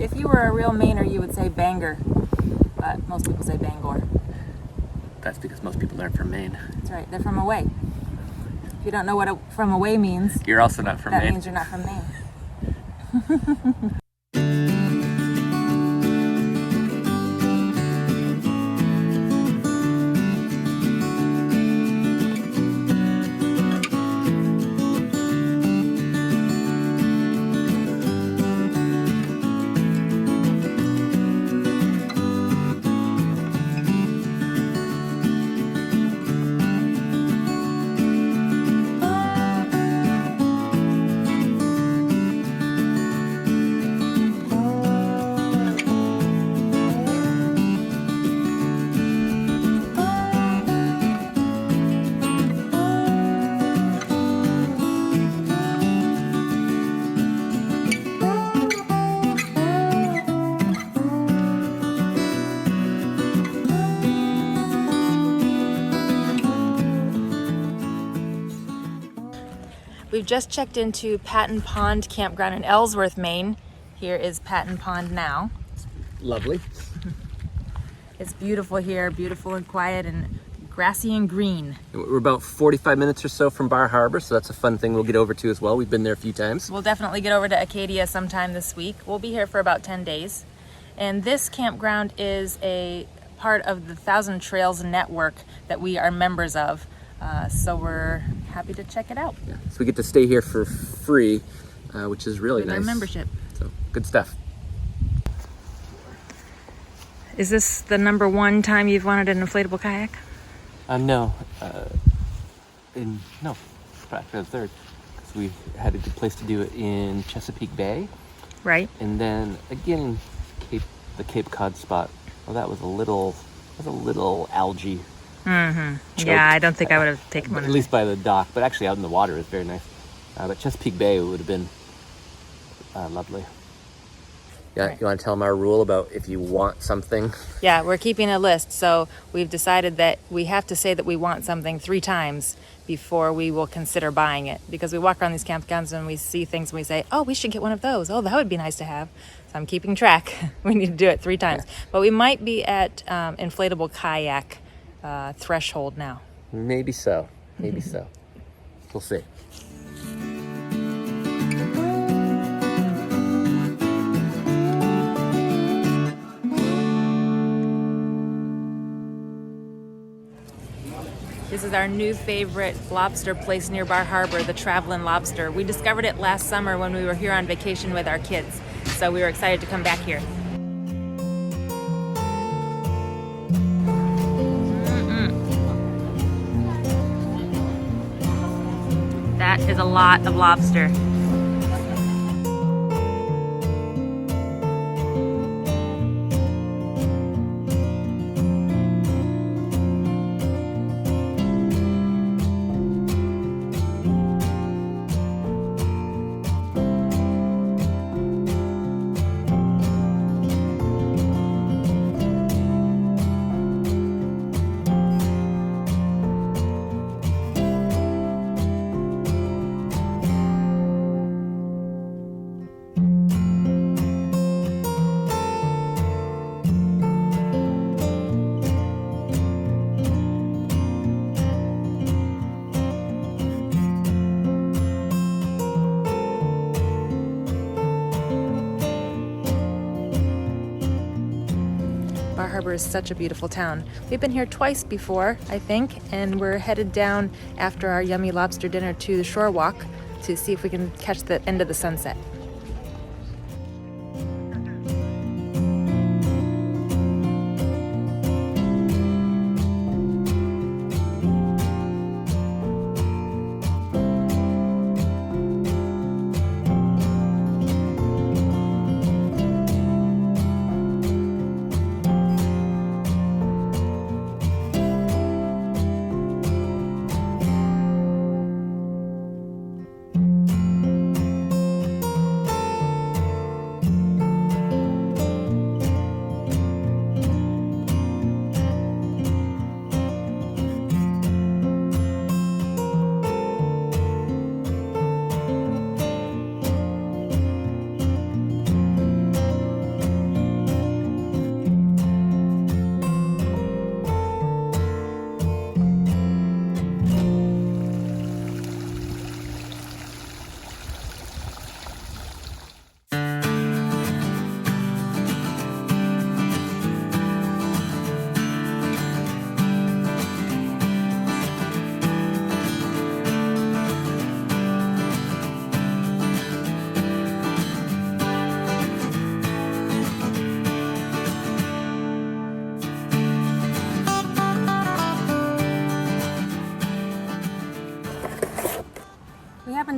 If you were a real Mainer, you would say Bangor, but most people say Bangor. That's because most people aren't from Maine. That's right, they're from away. If you don't know what from away means, You're also not from Maine. That means you're not from Maine. We've just checked into Patton Pond Campground in Ellsworth, Maine. Here is Patton Pond now. Lovely. It's beautiful here, beautiful and quiet and grassy and green. We're about 45 minutes or so from Bar Harbor, so that's a fun thing we'll get over to as well. We've been there a few times. We'll definitely get over to Acadia sometime this week. We'll be here for about 10 days. And this campground is a part of the Thousand Trails network that we are members of. So we're happy to check it out. Yeah. So we get to stay here for free, which is really With nice. our membership. So good stuff. Is this the number one time you've wanted an inflatable kayak? No. No, probably the third. Because we had a good place to do it in Chesapeake Bay. Right. And then again, the Cape Cod spot. Well, that was a little algae. Mm-hmm. Choked. Yeah, I don't think I would have taken one. At least by the dock, but actually out in the water is very nice. But Chesapeake Bay would have been lovely. Yeah, Right. You want to tell them our rule about if you want something? Yeah, we're keeping a list, so we've decided that we have to say that we want something 3 times before we will consider buying it. Because we walk around these campgrounds and we see things and we say, oh, we should get one of those. Oh, that would be nice to have. So I'm keeping track. We need to do it 3 times. Yeah. But we might be at inflatable kayak threshold now. Maybe so. Maybe so. We'll see. This is our new favorite lobster place near Bar Harbor, the Travelin' Lobster. We discovered it last summer when we were here on vacation with our kids, so we were excited to come back here. That is a lot of lobster. Bar Harbor is such a beautiful town. We've been here twice before, I think, and we're headed down after our yummy lobster dinner to the shore walk to see if we can catch the end of the sunset.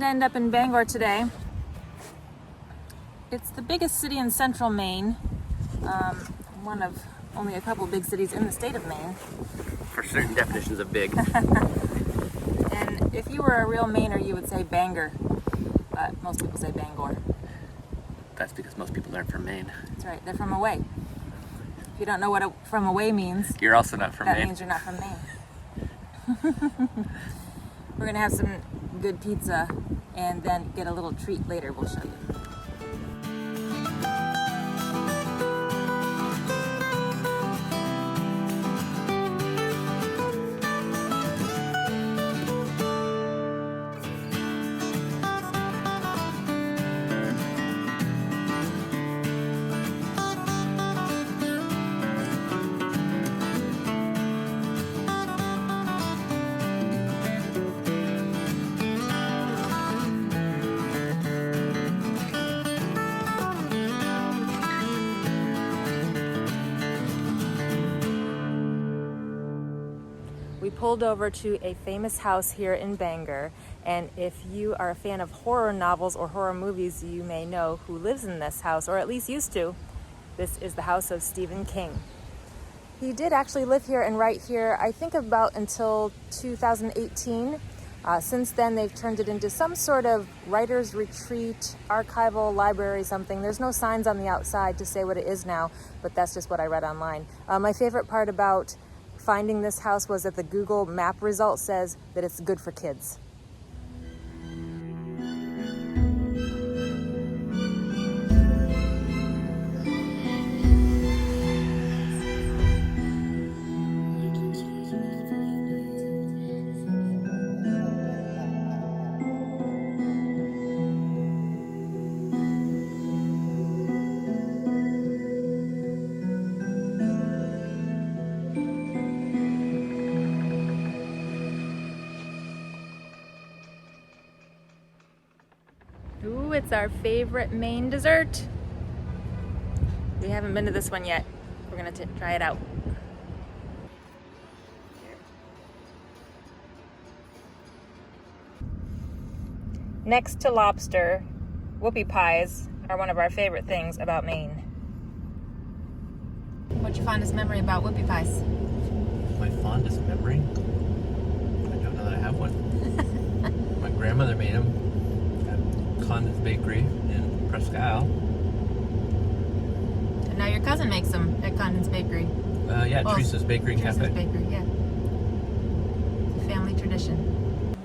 to end up in Bangor today. It's the biggest city in central Maine, one of only a couple big cities in the state of Maine. For certain definitions of big. And if you were a real Mainer, you would say Bangor, but most people say Bangor. That's because most people aren't from Maine. That's right, they're from away. If you don't know what from away means, You're also not from that Maine. means you're not from Maine. We're gonna have some good pizza and then get a little treat later. We'll show you. We pulled over to a famous house here in Bangor, and if you are a fan of horror novels or horror movies, you may know who lives in this house, or at least used to. This is the house of Stephen King. He did actually live here and write here, I think about until 2018. Since then, they've turned it into some sort of writer's retreat, archival library, something. There's no signs on the outside to say what it is now, but that's just what I read online. My favorite part about finding this house was that the Google map result says that it's good for kids. Ooh, it's our favorite Maine dessert. We haven't been to this one yet. We're gonna try it out. Next to lobster, whoopie pies are one of our favorite things about Maine. What's your fondest memory about whoopie pies? My fondest memory? I don't know that I have one. My grandmother made them at Condon's Bakery in Presque Isle. And now your cousin makes them at Condon's Bakery. Yeah, Well, Teresa's Bakery Teresa's Cafe. Bakery, yeah. It's a family tradition.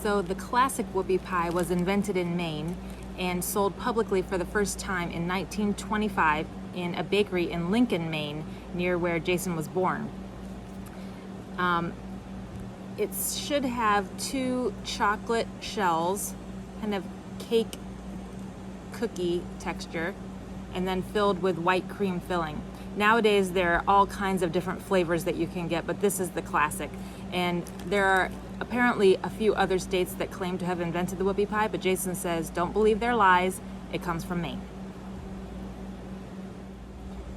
So the classic whoopie pie was invented in Maine and sold publicly for the first time in 1925 in a bakery in Lincoln, Maine, near where Jason was born. It should have 2 chocolate shells, kind of cake cookie texture, and then filled with white cream filling. Nowadays there are all kinds of different flavors that you can get, but this is the classic. And there are apparently a few other states that claim to have invented the whoopie pie, but Jason says don't believe their lies, it comes from Maine.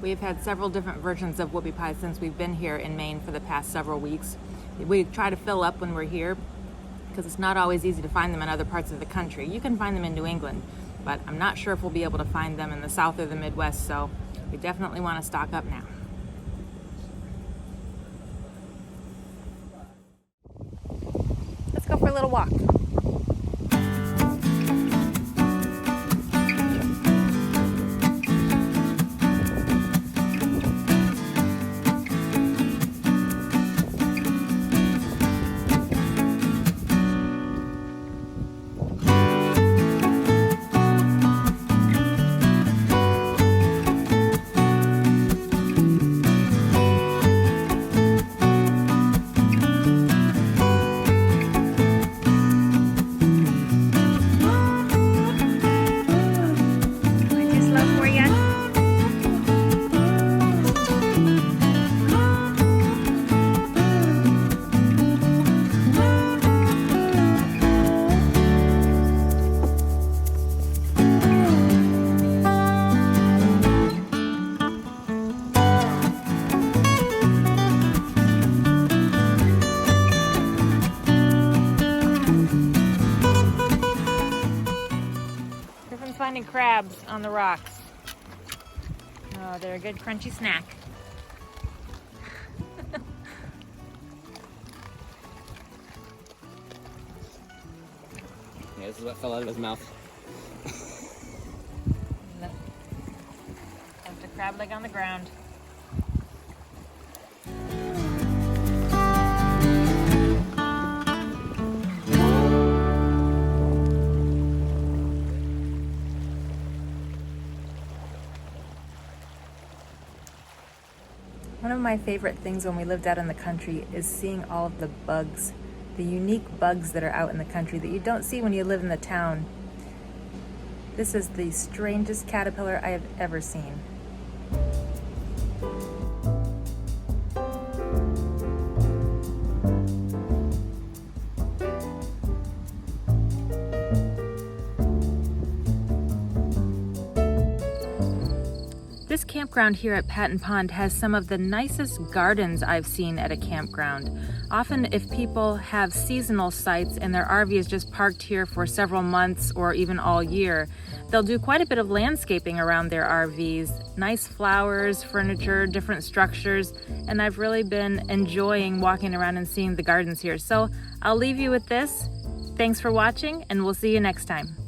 We've had several different versions of whoopie pies since we've been here in Maine for the past several weeks. We try to fill up when we're here because it's not always easy to find them in other parts of the country. You can find them in New England, but I'm not sure if we'll be able to find them in the South or the Midwest, so we definitely want to stock up now. Let's go for a little walk. finding crabs on the rocks. Oh, they're a good crunchy snack. Yeah, this is what fell out of his mouth. Left a crab leg on the ground. One of my favorite things when we lived out in the country is seeing all of the bugs, the unique bugs that are out in the country that you don't see when you live in the town. This is the strangest caterpillar I have ever seen. This campground here at Patton Pond has some of the nicest gardens I've seen at a campground. Often if people have seasonal sites and their RV is just parked here for several months or even all year, they'll do quite a bit of landscaping around their RVs. Nice flowers, furniture, different structures, and I've really been enjoying walking around and seeing the gardens here. So I'll leave you with this. Thanks for watching, and we'll see you next time.